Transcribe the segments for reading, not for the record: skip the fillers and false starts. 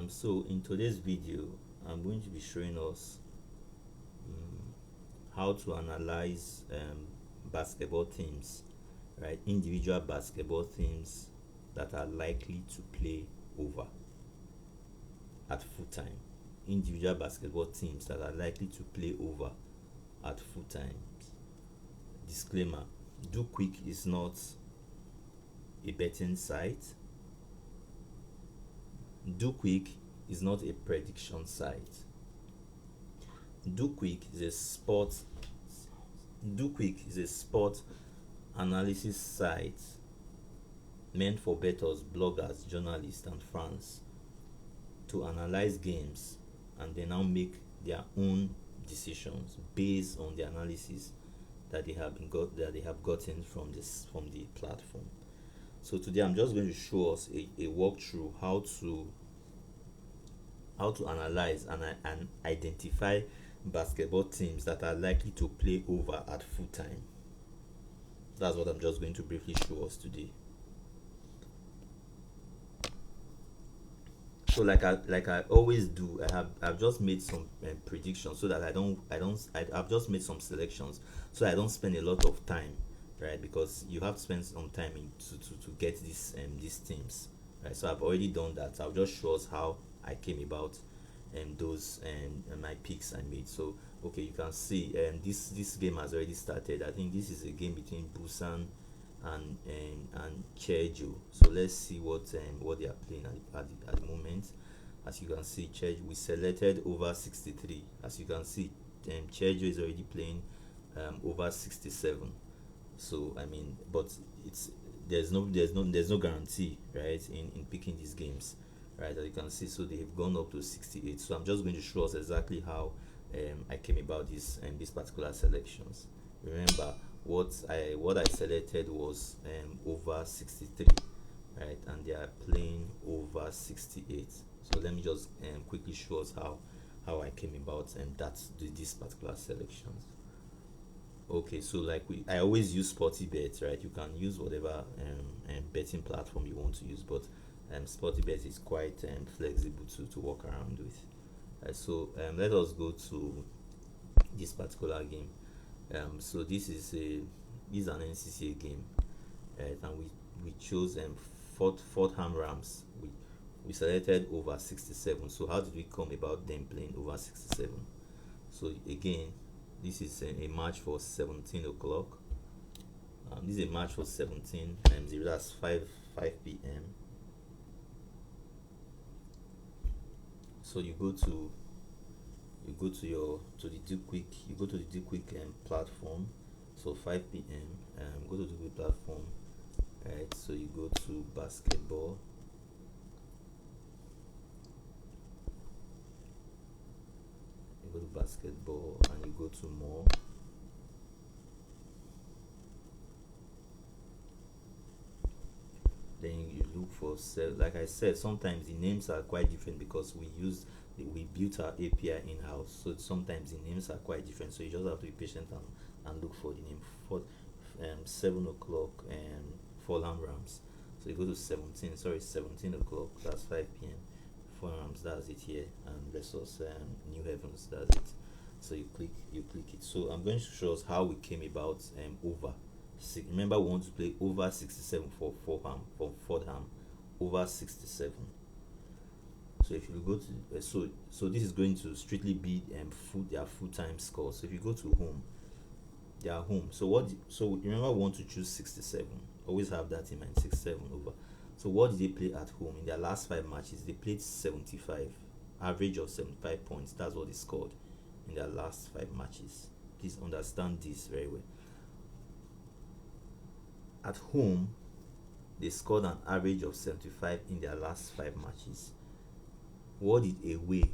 So in today's video, I'm going to be showing us how to analyze basketball teams, right? Individual basketball teams that are likely to play over at full time. Individual basketball teams that are likely to play over at full time. Disclaimer: DoQuick is not a betting site. DoQuick is not a prediction site. DoQuick is a sport analysis site meant for bettors, bloggers, journalists, and fans to analyze games and then now make their own decisions based on the analysis that they have gotten from the platform. So today I'm just going to show us a walkthrough how to analyze and identify basketball teams that are likely to play over at full time. That's what I'm just going to briefly show us today. So like I always do, I've just made some predictions so that I've just made some selections so I don't spend a lot of time, right? Because you have to spend some time to get these teams, right? So I've already done that. I'll just show us how I came about those my picks I made. So okay, you can see this game has already started. I think this is a game between Busan and Cheju. So let's see what they are playing at the moment. As you can see, Cheju, we selected over 63. As you can see, Cheju is already playing over 67. So I mean, but there's no guarantee, right, in picking these games, right? As you can see, so they've gone up to 68. So I'm just going to show us exactly how I came about these particular selections. Remember, what I selected was over 63, right, and they are playing over 68. So let me just quickly show us how I came about these particular selections. Okay, so I always use SportyBet, right? You can use whatever betting platform you want to use, but SportyBet is quite flexible to work around with. So let us go to this particular game. So this is an NCCA game, right? And we chose Fordham Rams. We selected over 67. So how did we come about them playing over 67? So again, this is a match for 17 o'clock. This is a match for 17 0. That's 5 p.m. So you go to the DoQuick. You go to the DoQuick platform. So 5 p.m. Go to the DoQuick platform. Right. So you go to basketball. You go to basketball and you go to more. Then you look for like I said, sometimes the names are quite different because we built our API in-house, so sometimes the names are quite different, so you just have to be patient and look for the name. For 7 o'clock and Fulham Rams. So you go to 17 o'clock, that's 5 p.m. Fulham Rams, that's it here, and versus New Heavens, that's it. So you click it. So I'm going to show us how we came about over. Remember, we want to play over 67 for Fordham, over 67. So if you go to so this is going to strictly be their full-time score. So if you go to home, they are home. So remember, we want to choose 67. Always have that in mind, 67 over. So what did they play at home in their last 5 matches? They played 75, average of 75 points. That's what they scored in their last 5 matches. Please understand this very well. At home, they scored an average of 75 in their last 5 matches. What did away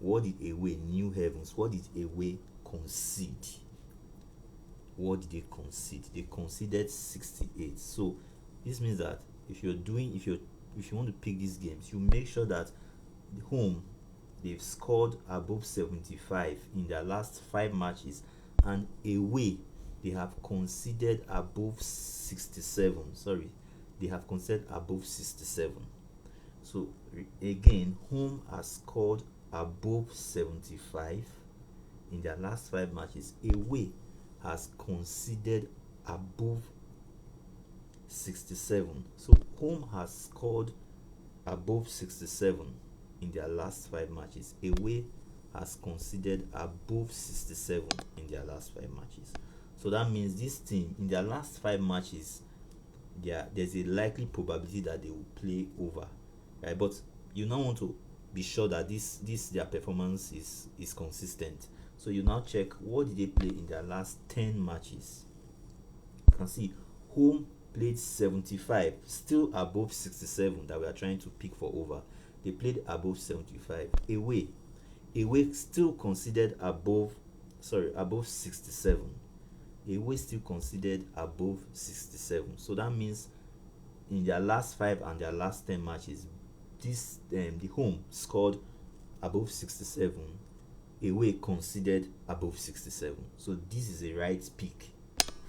New Heavens, what did away concede? What did they concede? They conceded 68. So this means that if you want to pick these games, you make sure that the home, they've scored above 75 in their last 5 matches, and away they have conceded above 67. They have conceded above 67. So again, home has scored above 75 in their last 5 matches. Away has conceded above 67. So home has scored above 67 in their last 5 matches. Away has conceded above 67 in their last 5 matches. So that means this team in their last 5 matches, there's a likely probability that they will play over, right? But you now want to be sure that this their performance is consistent. So you now check what did they play in their last 10 matches. You can see home played 75, still above 67 that we are trying to pick for over. They played above 75. Away still considered above 67. Away still considered above 67. So that means in their last 5 and their last 10 matches, the home scored above 67, away considered above 67. So this is a right pick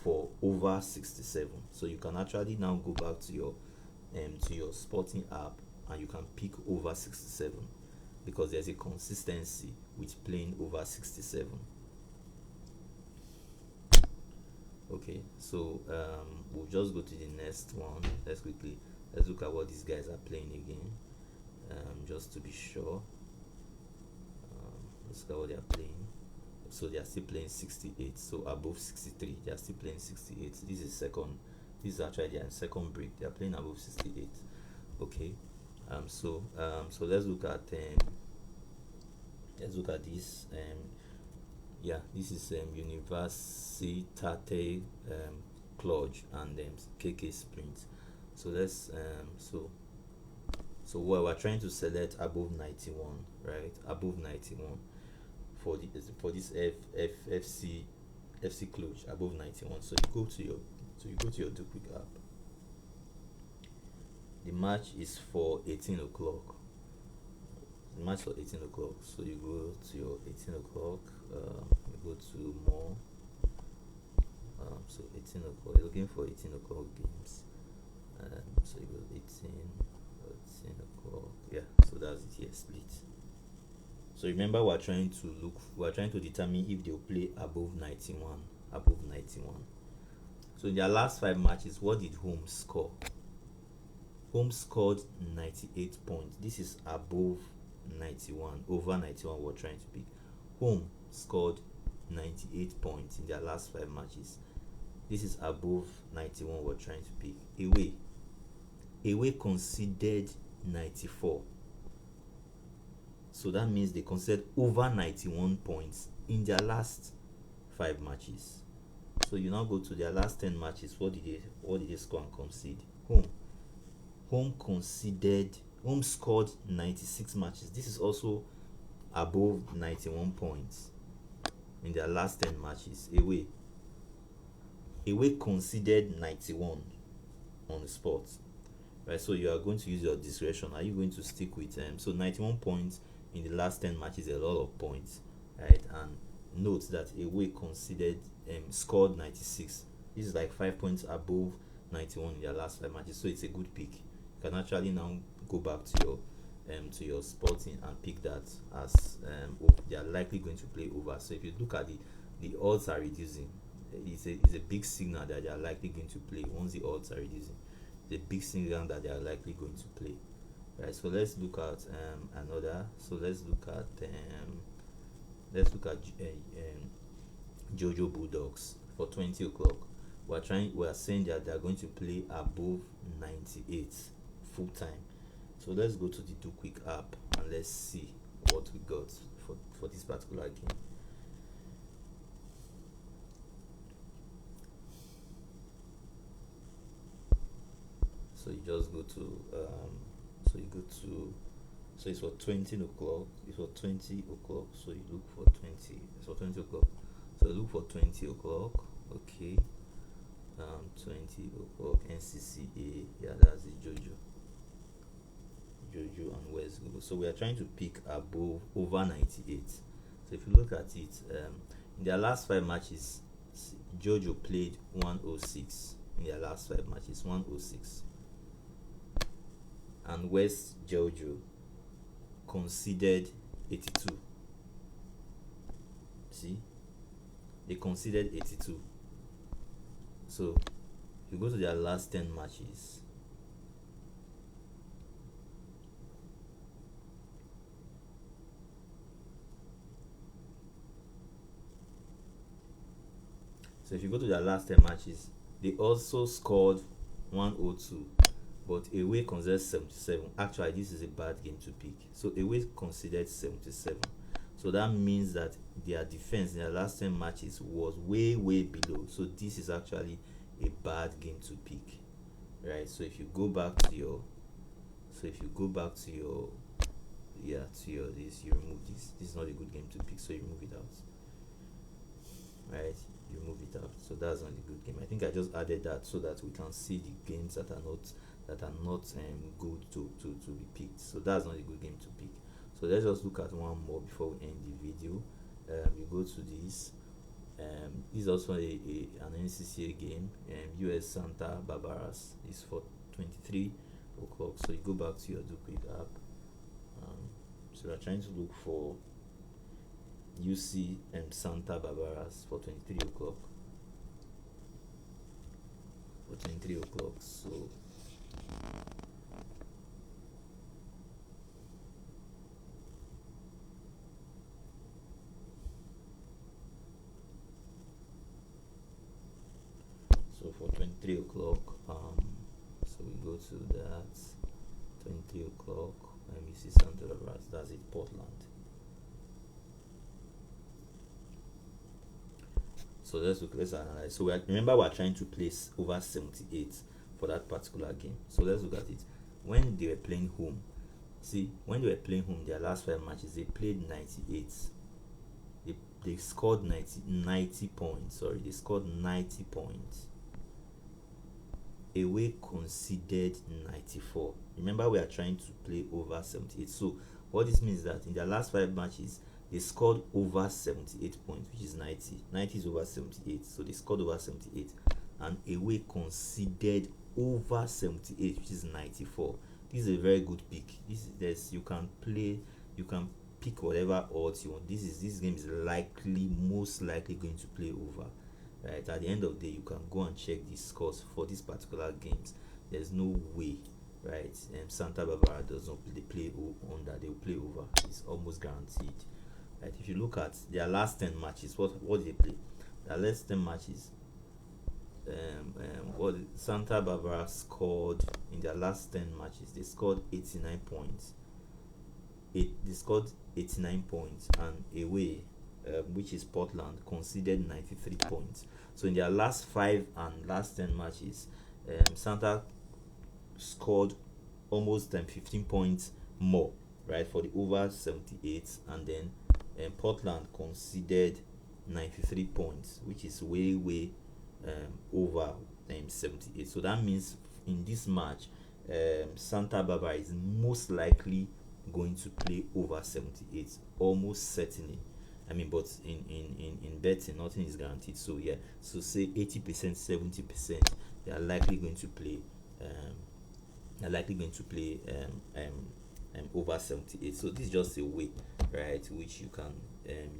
for over 67. So you can actually now go back to your sporting app and you can pick over 67 because there's a consistency with playing over 67. Okay, so we'll just go to the next one. Let's look at what these guys are playing again, just to be sure. Let's look at what they are playing. So they are still playing 68, so above 63. They are still playing 68. This is actually their second break. They are playing above 68. Okay, so let's look at this. Yeah, this is Universitate Cluj and KK Sprint. So let's so we're trying to select above 91, right? Above 91 for this FC Cluj, above 91. So you go to your DoQuick app. The match is for 18 o'clock. The match for 18 o'clock. So you go to your 18 o'clock. You go to more. So 18 o'clock. You're looking for 18 o'clock games. So you go 18 o'clock. Yeah. So that's it here. Split. So remember, we're trying to determine if they'll play above 91. Above 91. So in their last 5 matches, what did home score? Home scored 98 points. This is above 91. Over 91 we're trying to pick. Home scored 98 points in their last 5 matches. This is above 91 we're trying to pick. Away conceded 94. So that means they conceded over 91 points in their last 5 matches. So you now go to their last 10 matches. What did they score and concede? Home scored 96 matches. This is also above 91 points in their last 10 matches. Away conceded 91 on the spot, right? So you are going to use your discretion. Are you going to stick with so 91 points in the last 10 matches is a lot of points, right? And note that away conceded scored 96. This is like 5 points above 91 in their last 5 matches, so it's a good pick. You can actually now go back to your sporting and pick that as they are likely going to play over. So if you look at the odds are reducing, it's a big signal that they are likely going to play. Once the odds are reducing, the big signal that they are likely going to play, right? So let's look at another. So let's look at Jojo Bulldogs for 20 o'clock. We are saying that they are going to play above 98 full time. So let's go to the DoQuick app and let's see what we got for this particular game. So you just go to so it's for 20 o'clock. It's for 20 o'clock. So you look for 20. It's for 20 o'clock. So look for 20 o'clock. Okay. 20 o'clock NCCA. Yeah, that's the Jojo and West Google. So we are trying to pick over 98. So if you look at it, in their last 5 matches, Jojo played 106 in their last 5 matches. 106. and West Georgia conceded 82. See, they conceded 82. So you go to their last 10 matches. So if you go to their last 10 matches, they also scored 102, but away considered 77. Actually, this is a bad game to pick. So away considered 77. So that means that their defense in their last 10 matches was way below. So this is actually a bad game to pick, right? So if you go back to your, to your this, you remove this. This is not a good game to pick, so you move it out, right? You move it out. So that's not a good game. I think I just added that so that we can see the games that are not good to be picked. So that's not a good game to pick. So let's just look at one more before we end the video. We go to this. This is also an NCCA game. US Santa Barbara's is for 23 o'clock. So you go back to your DoQuick app. So we're trying to look for UC Santa Barbara's for 23 o'clock. For 23 o'clock. So for 23 o'clock, so we go to that 23 o'clock, and we see Santa Barbara. That's it, Portland. So let's analyze. So remember we're trying to place over 78 for that particular game. So let's look at it. When they were playing home, when they were playing home, their last 5 matches, they played 98. They scored 90 points. Sorry, they scored 90 points. Away conceded 94. Remember, we are trying to play over 78. So what this means is that in their last 5 matches, they scored over 78 points, which is 90. 90 is over 78, so they scored over 78. And away conceded over 78, which is 94. This is a very good pick. You can pick whatever odds you want. This game is most likely going to play over. Right, at the end of the day, you can go and check the scores for these particular games. There's no way, right? Santa Barbara does not play under. They'll play over. It's almost guaranteed. Right? If you look at their last 10 matches, what did they play? Their last 10 matches, what Santa Barbara scored in their last 10 matches, they scored 89 points. They scored 89 points, and away, which is Portland, conceded 93 points. So in their last 5 and last 10 matches, Santa scored almost 15 points more, right, for the over 78, and then Portland conceded 93 points, which is way over 78. So that means in this match, Santa Barbara is most likely going to play over 78, almost certainly. I mean, but in betting, nothing is guaranteed. So yeah, so say 80%, 70%, they are likely going to play. Over 78. So this is just a way, right, which you can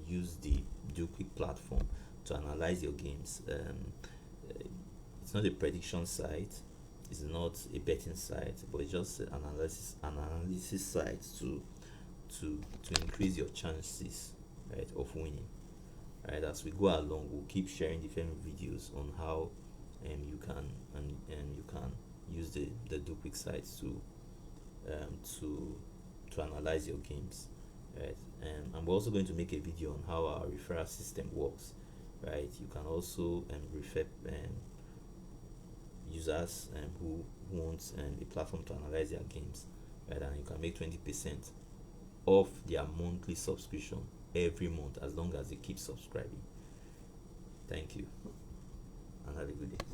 use the DoQuick platform to analyze your games. It's not a prediction site. It's not a betting site, but it's just an analysis site to increase your chances, right, of winning. Right, as we go along, we'll keep sharing different videos on how you can use the DoQuick site to analyze your games, right? And we're also going to make a video on how our referral system works, right? You can also refer users who want a platform to analyze their games, right? And you can make 20% off their monthly subscription every month as long as they keep subscribing. Thank you, and have a good day.